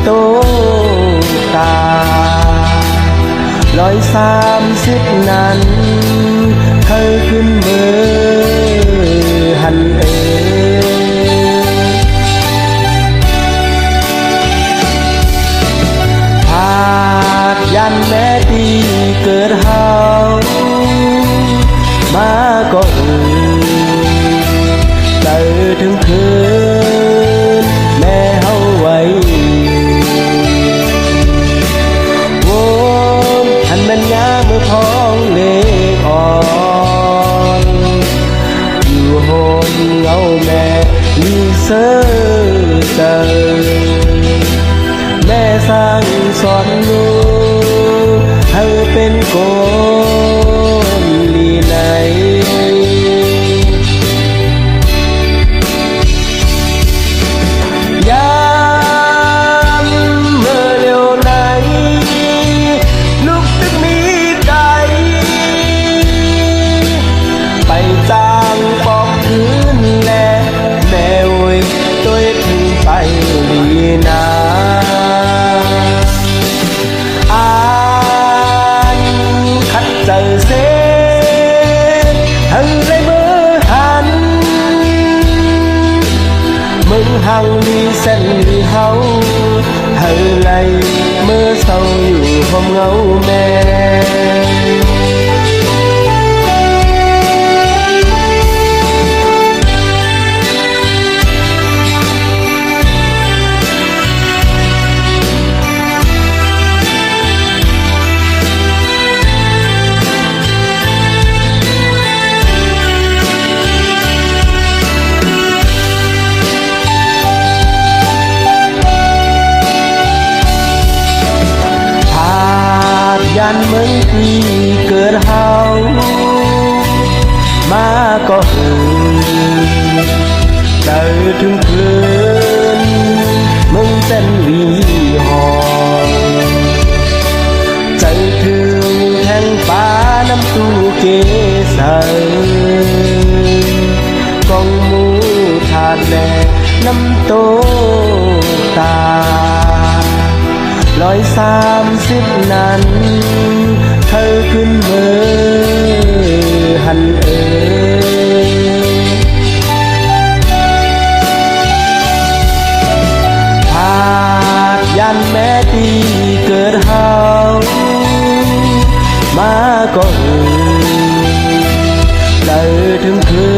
ำโตตา130นั้นเคยขึ้นเบอร์หันหากยันแม่ตีเกิดเฮามาก็เจอถึงคืนแม่เฮาไว้โว้หันมันยาเมื่อพ้องเล็กอ่อนอยู่โหนเงาแม่ลีเซอร์เจอแม่สร้างสอนลูกให้เป็นคนลีไหนยามเมื่อเร็วไหนลูกตึกมีไก่ไปจ้างปอกคืนแลแม่โวยตัวถึงไปลีนาขัดใจเสหันเลยมือหันมึงหังดีเส้นดีเฮาให้ไล่เมื่อเศร้าอยู่ห้องเงาแม่ยันมึงที่เกิดเฮามาก็เจอถึงคืนมึงเป็นวีหองใจถึงแห่งฟ้าน้ำตู้เกสรกองมูทานแน่น้ำโตตา130นั้นเธอขึ้นเบอร์หันหากยันแม่ตีเกิดเฮามาก็เจอถึงคื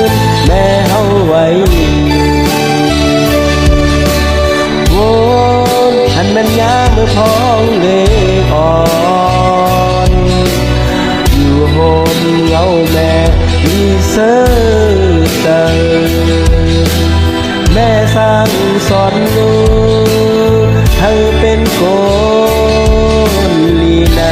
นแม่เฮาไว้หันมันยาเมื่อพ้องเล็กอ่อนอยู่โหนเงาแม่ลีเซอร์เตอแม่สร้างสอนลูกให้เป็นคนลีไหน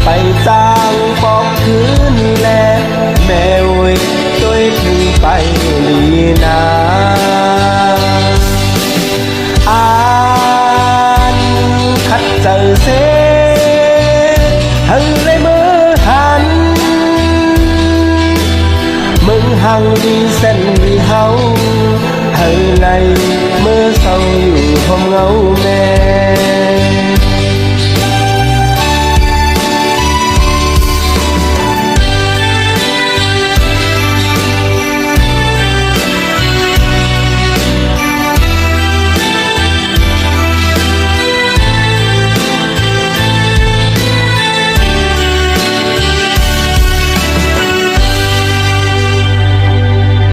ไปจ้างปอกคืนแลแม่โวยตัวถึงไปลีนาอ่านขัดใจเสหันเลยมือหันมึงหังดีเส้นดีเฮาให้ไล่เมื่อเศร้าอยู่ห้องเงาแม่